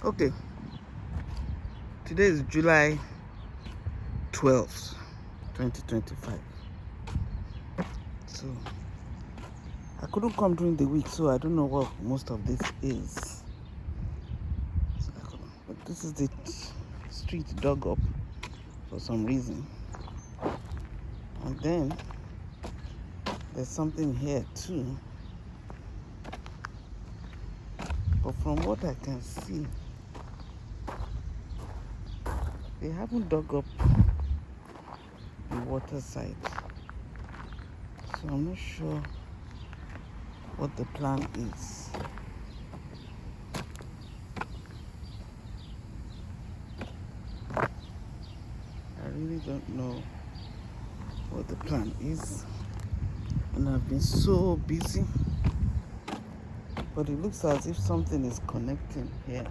Okay, today is July 12th, 2025. So I couldn't come during the week, so I don't know what most of this is. So I couldn't. But this is the street dug up for some reason. And then there's something here too. But from what I can see, they haven't dug up the water side. So I'm not sure what the plan is. I really don't know what the plan is. And I've been so busy. But it looks as if something is connecting here.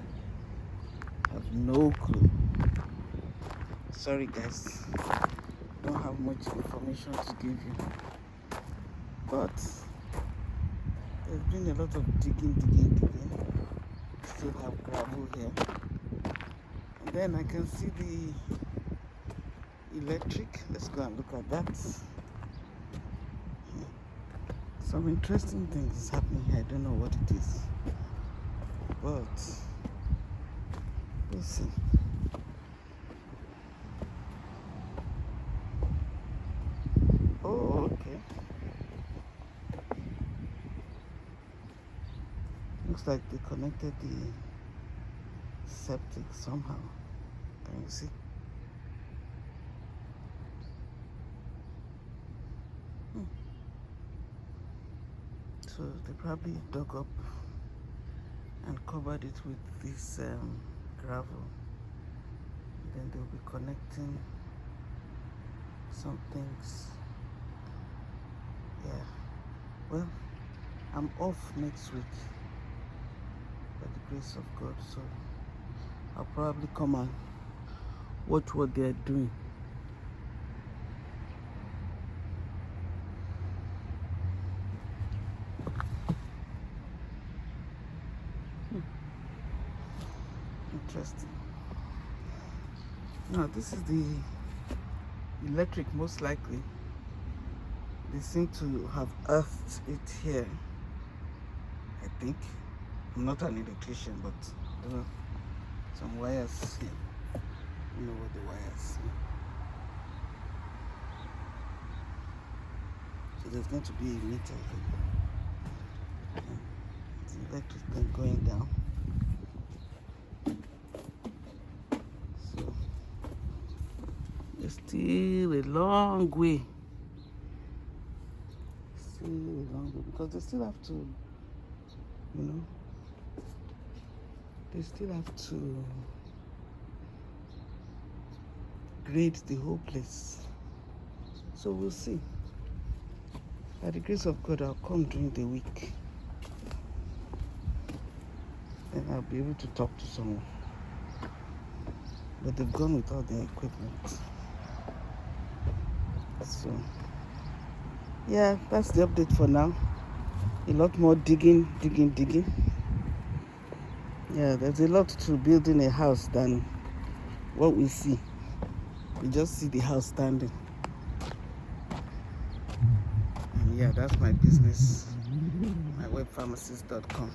I have no clue. Sorry guys, don't have much information to give you. But there's been a lot of digging. Still have gravel here. And then I can see the electric. Let's go and look at that. Some interesting things is happening here. I don't know what it is. But we'll see. Oh, okay. Looks like they connected the septic somehow. Can you see? So they probably dug up and covered it with this gravel. And then they'll be connecting some things. Yeah. Well, I'm off next week by the grace of God, so I'll probably come and watch what they're doing. Interesting. Now this is the electric, most likely. They seem to have earthed it here, I think. I'm not an electrician, but I don't know. Some wires here. You know what the wires are. So there's going to be a meter here. The electric thing going down. So there's still a long way. Because they still have to, they still have to grade the whole place. So we'll see. By the grace of God, I'll come during the week. Then I'll be able to talk to someone. But they've gone without their equipment. So yeah, that's the update for now. A lot more digging. Yeah, there's a lot to building a house than what we see. We just see the house standing. And yeah, that's my business, mywebpharmacist.com.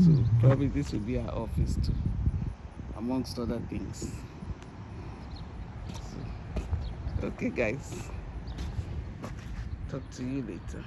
So probably this will be our office too, amongst other things. So, okay guys, talk to you later.